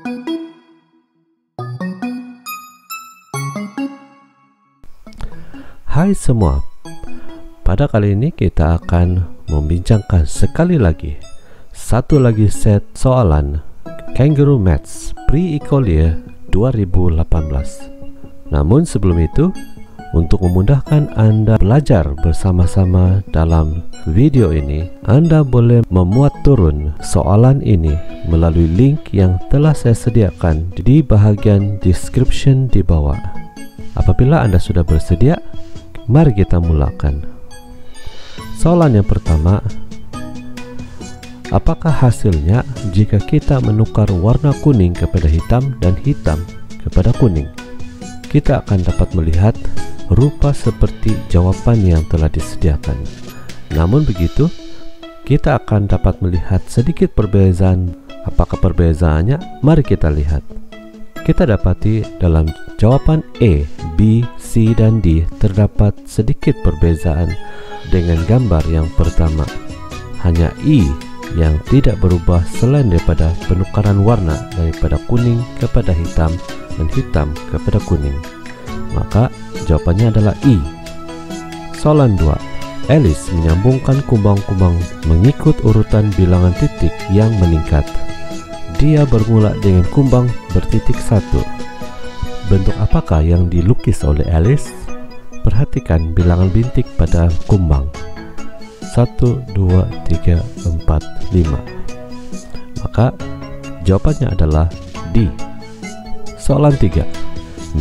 Hai semua, pada kali ini kita akan membincangkan sekali lagi satu lagi set soalan Kangaroo Maths Pre-Ecolier 2018. Namun sebelum itu, untuk memudahkan Anda belajar bersama-sama dalam video ini, Anda boleh memuat turun soalan ini melalui link yang telah saya sediakan di bahagian description di bawah. Apabila Anda sudah bersedia, mari kita mulakan. Soalan yang pertama, apakah hasilnya jika kita menukar warna kuning kepada hitam dan hitam kepada kuning? Kita akan dapat melihat rupa seperti jawaban yang telah disediakan. Namun begitu, kita akan dapat melihat sedikit perbezaan. Apakah perbezaannya? Mari kita lihat. Kita dapati dalam jawaban A, B, C, dan D terdapat sedikit perbezaan dengan gambar yang pertama. Hanya I yang tidak berubah selain daripada penukaran warna daripada kuning kepada hitam dan hitam kepada kuning. Maka jawabannya adalah I. Soalan 2. Alice menyambungkan kumbang-kumbang mengikut urutan bilangan titik yang meningkat. Dia bermula dengan kumbang bertitik 1. Bentuk apakah yang dilukis oleh Alice? Perhatikan bilangan bintik pada kumbang. 1, 2, 3, 4, 5. Maka jawabannya adalah D. Soalan 3.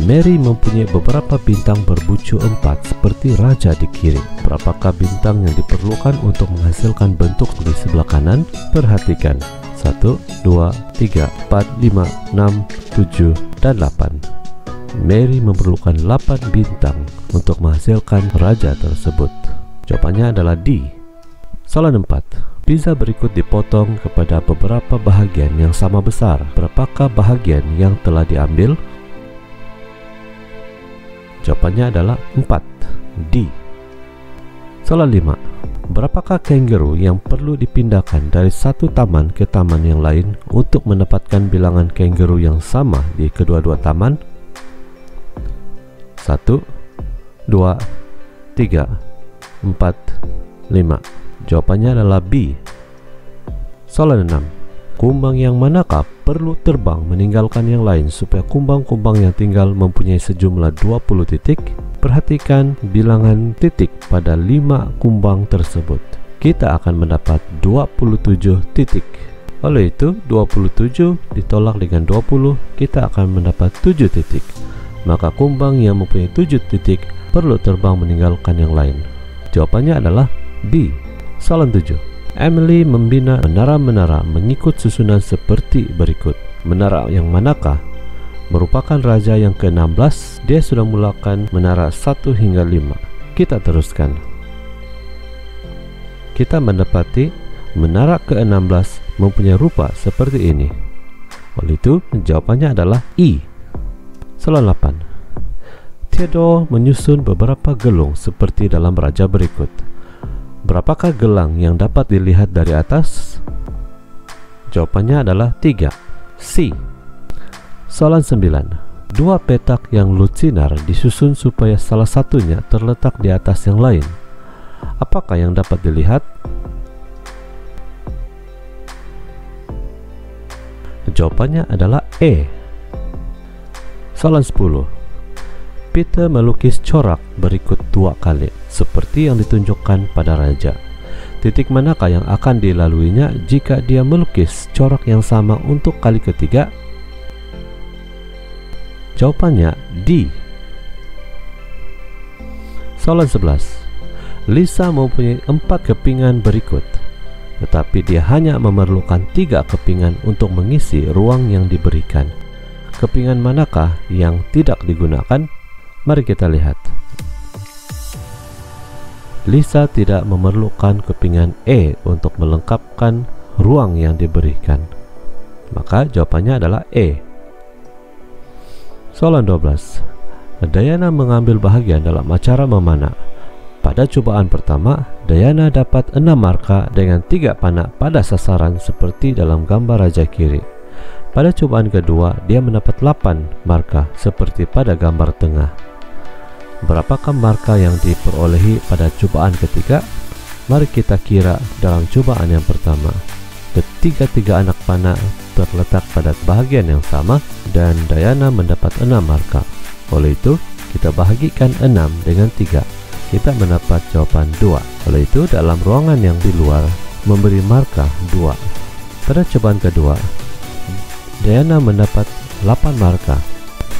Mary mempunyai beberapa bintang berbucu 4 seperti raja di kiri. Berapakah bintang yang diperlukan untuk menghasilkan bentuk di sebelah kanan? Perhatikan. 1, 2, 3, 4, 5, 6, 7, dan 8. Mary memerlukan 8 bintang untuk menghasilkan raja tersebut. Jawabannya adalah D. Soalan 4. Pizza berikut dipotong kepada beberapa bahagian yang sama besar. Berapakah bahagian yang telah diambil? Jawabannya adalah 4. D. Soalan 5. Berapakah kangaroo yang perlu dipindahkan dari satu taman ke taman yang lain untuk mendapatkan bilangan kangaroo yang sama di kedua-dua taman? 1, 2, 3, 4, 5. Jawabannya adalah B. Soalan 6. Kumbang yang manakah perlu terbang meninggalkan yang lain supaya kumbang-kumbang yang tinggal mempunyai sejumlah 20 titik? Perhatikan bilangan titik pada 5 kumbang tersebut. Kita akan mendapat 27 titik. Oleh itu, 27 ditolak dengan 20, kita akan mendapat 7 titik. Maka kumbang yang mempunyai 7 titik perlu terbang meninggalkan yang lain. Jawabannya adalah B. Soalan 7. Emily membina menara-menara mengikut susunan seperti berikut. Menara yang manakah merupakan raja yang ke-16? Dia sudah mulakan menara 1 hingga 5. Kita teruskan. Kita mendapati menara ke-16 mempunyai rupa seperti ini. Oleh itu, jawabannya adalah I. Soalan 8. Theodore menyusun beberapa gelung seperti dalam raja berikut. Berapakah gelang yang dapat dilihat dari atas? Jawabannya adalah 3. C. Soalan 9. Dua petak yang lutsinar disusun supaya salah satunya terletak di atas yang lain. Apakah yang dapat dilihat? Jawabannya adalah E. Soalan 10. Peter melukis corak berikut 2 kali seperti yang ditunjukkan pada raja. Titik manakah yang akan dilaluinya jika dia melukis corak yang sama untuk kali ketiga? Jawabannya D. Soalan 11. Lisa mempunyai 4 kepingan berikut, tetapi dia hanya memerlukan 3 kepingan untuk mengisi ruang yang diberikan. Kepingan manakah yang tidak digunakan? Mari kita lihat. Lisa tidak memerlukan kepingan E untuk melengkapkan ruang yang diberikan. Maka jawabannya adalah E. Soalan 12. Diana mengambil bahagian dalam acara memanah. Pada cobaan pertama, Diana dapat 6 marka dengan 3 panah pada sasaran seperti dalam gambar raja kiri. Pada cobaan kedua, dia mendapat 8 markah seperti pada gambar tengah. Berapakah markah yang diperolehi pada cobaan ketiga? Mari kita kira dalam cobaan yang pertama. Ketiga-tiga anak panah terletak pada bahagian yang sama dan Diana mendapat 6 markah. Oleh itu, kita bahagikan 6 dengan 3. Kita mendapat jawaban 2. Oleh itu, dalam ruangan yang di luar memberi markah 2. Pada cobaan kedua, Diana mendapat 8 markah,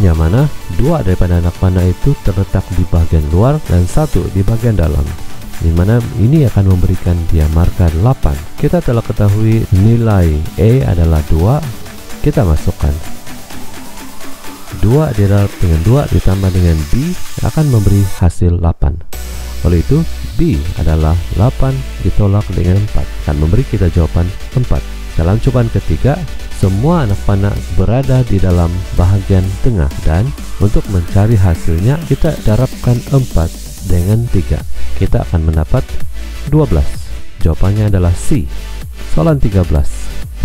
yang mana 2 daripada anak panah itu terletak di bagian luar dan 1 di bagian dalam, di mana ini akan memberikan dia markah 8. Kita telah ketahui nilai E adalah 2. Kita masukkan 2 dengan 2 ditambah dengan B akan memberi hasil 8. Oleh itu, B adalah 8 ditolak dengan 4 akan memberi kita jawaban 4. Dalam cobaan ketiga, semua anak panah berada di dalam bahagian tengah dan untuk mencari hasilnya kita darabkan 4 dengan 3. Kita akan mendapat 12. Jawabannya adalah C. Soalan 13.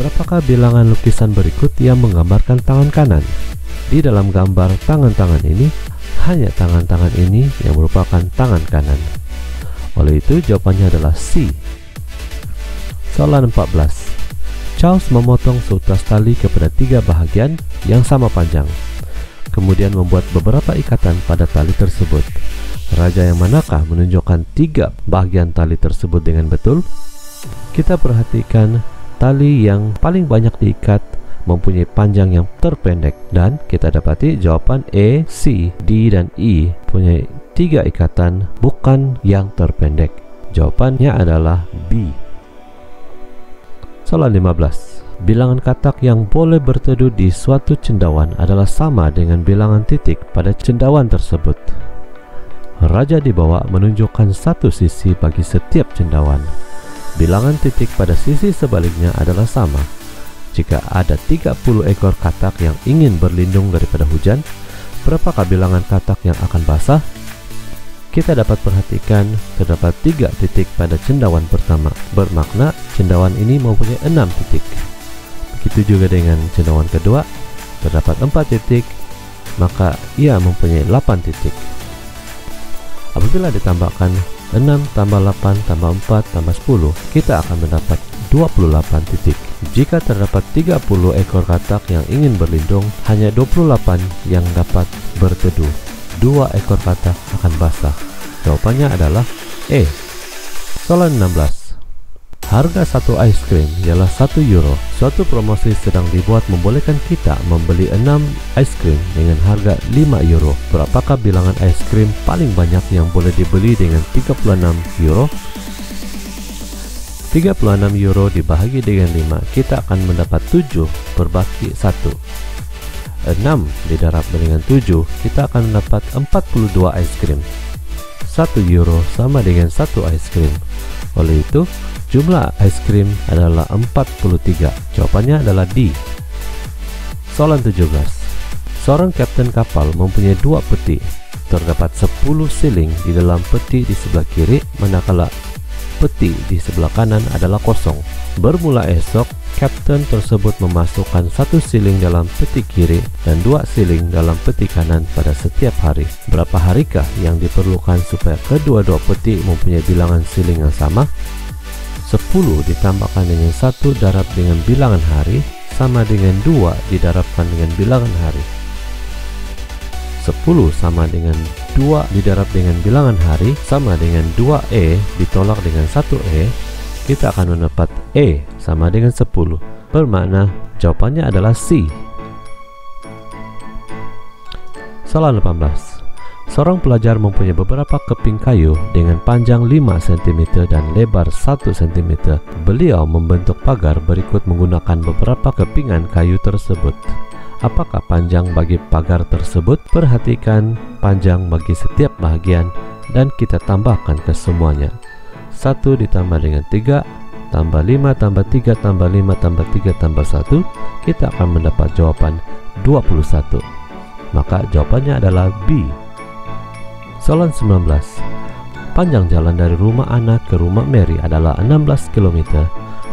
Berapakah bilangan lukisan berikut yang menggambarkan tangan kanan? Di dalam gambar tangan-tangan ini, hanya tangan-tangan ini yang merupakan tangan kanan. Oleh itu, jawabannya adalah C. Soalan 14. Charles memotong seutas tali kepada 3 bahagian yang sama panjang, kemudian membuat beberapa ikatan pada tali tersebut. Raja yang manakah menunjukkan 3 bahagian tali tersebut dengan betul? Kita perhatikan tali yang paling banyak diikat mempunyai panjang yang terpendek, dan kita dapati jawaban E, C, D, dan E punya 3 ikatan bukan yang terpendek. Jawabannya adalah B. Soalan 15. Bilangan katak yang boleh berteduh di suatu cendawan adalah sama dengan bilangan titik pada cendawan tersebut. Raja di bawah menunjukkan satu sisi bagi setiap cendawan. Bilangan titik pada sisi sebaliknya adalah sama. Jika ada 30 ekor katak yang ingin berlindung daripada hujan, berapakah bilangan katak yang akan basah? Kita dapat perhatikan terdapat 3 titik pada cendawan pertama, bermakna cendawan ini mempunyai 6 titik. Begitu juga dengan cendawan kedua, terdapat 4 titik, maka ia mempunyai 8 titik. Apabila ditambahkan 6 tambah 8 tambah 4 tambah 10, kita akan mendapat 28 titik. Jika terdapat 30 ekor katak yang ingin berlindung, hanya 28 yang dapat berteduh. 2 ekor katak akan basah. Jawabannya adalah E. Soalan 16. Harga satu es krim ialah 1 euro. Suatu promosi sedang dibuat membolehkan kita membeli 6 es krim dengan harga 5 euro. Berapakah bilangan es krim paling banyak yang boleh dibeli dengan 36 euro? 36 euro dibahagi dengan 5, kita akan mendapat 7 berbagi 1. 6 didarab dengan 7, kita akan mendapat 42 es krim. 1 euro sama dengan 1 es krim. Oleh itu, jumlah es krim adalah 43. Jawabannya adalah D. Soalan 17. Seorang kapten kapal mempunyai 2 peti. Terdapat 10 siling di dalam peti di sebelah kiri, manakala peti di sebelah kanan adalah kosong. Bermula esok, kapten tersebut memasukkan 1 siling dalam peti kiri dan 2 siling dalam peti kanan pada setiap hari. Berapa harikah yang diperlukan supaya kedua-dua peti mempunyai bilangan siling yang sama? 10 ditambahkan dengan 1 darab dengan bilangan hari sama dengan 2 didarabkan dengan bilangan hari. 10 sama dengan 2 didarab dengan bilangan hari sama dengan 2E ditolak dengan 1E. Kita akan mendapat E sama dengan 10. Bermakna jawabannya adalah C. Soalan 18. Seorang pelajar mempunyai beberapa keping kayu dengan panjang 5 cm dan lebar 1 cm. Beliau membentuk pagar berikut menggunakan beberapa kepingan kayu tersebut. Apakah panjang bagi pagar tersebut? Perhatikan panjang bagi setiap bahagian dan kita tambahkan ke semuanya. 1 ditambah dengan 3 tambah 5 tambah 3 tambah 5 tambah 3 tambah 1, kita akan mendapat jawaban 21. Maka jawabannya adalah B. Soalan 19. Panjang jalan dari rumah Anna ke rumah Mary adalah 16 km.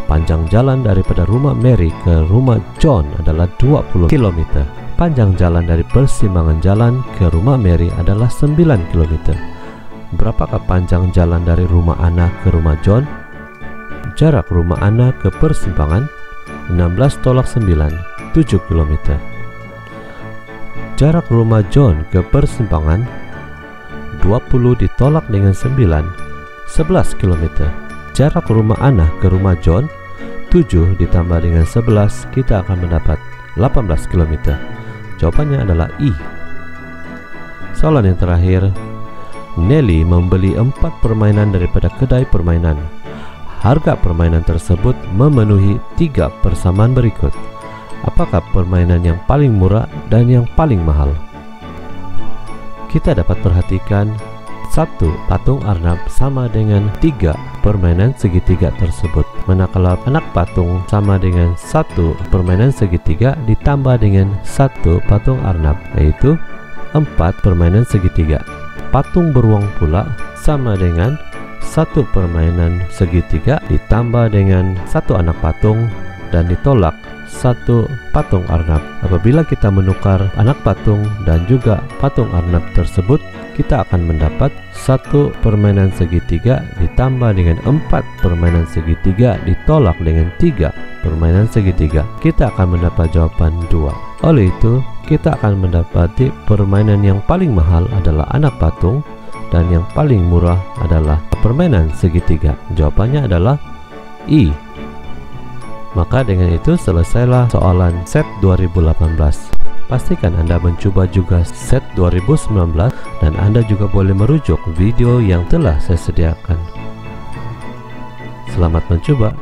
Panjang jalan daripada rumah Mary ke rumah John adalah 20 km. Panjang jalan dari persimpangan jalan ke rumah Mary adalah 9 km. Berapakah panjang jalan dari rumah Anna ke rumah John? Jarak rumah Anna ke persimpangan 16 tolak 9, 7 km. Jarak rumah John ke persimpangan 20 ditolak dengan 9, 11 km. Jarak rumah Anna ke rumah John 7 ditambah dengan 11, kita akan mendapat 18 km. Jawabannya adalah I. Soalan yang terakhir, Nelly membeli 4 permainan daripada kedai permainan. Harga permainan tersebut memenuhi 3 persamaan berikut. Apakah permainan yang paling murah dan yang paling mahal? Kita dapat perhatikan 1 patung arnab sama dengan 3 permainan segitiga tersebut. Manakala anak patung sama dengan 1 permainan segitiga ditambah dengan 1 patung arnab, yaitu 4 permainan segitiga. Patung beruang pula sama dengan 1 permainan segitiga ditambah dengan 1 anak patung dan ditolak 1 patung arnab. Apabila kita menukar anak patung dan juga patung arnab tersebut, kita akan mendapat 1 permainan segitiga ditambah dengan 4 permainan segitiga ditolak dengan 3 permainan segitiga. Kita akan mendapat jawaban 2. Oleh itu, kita akan mendapati permainan yang paling mahal adalah anak patung dan yang paling murah adalah permainan segitiga. Jawabannya adalah I. Maka dengan itu selesailah soalan set 2018. Pastikan Anda mencoba juga set 2019 dan Anda juga boleh merujuk video yang telah saya sediakan. Selamat mencoba.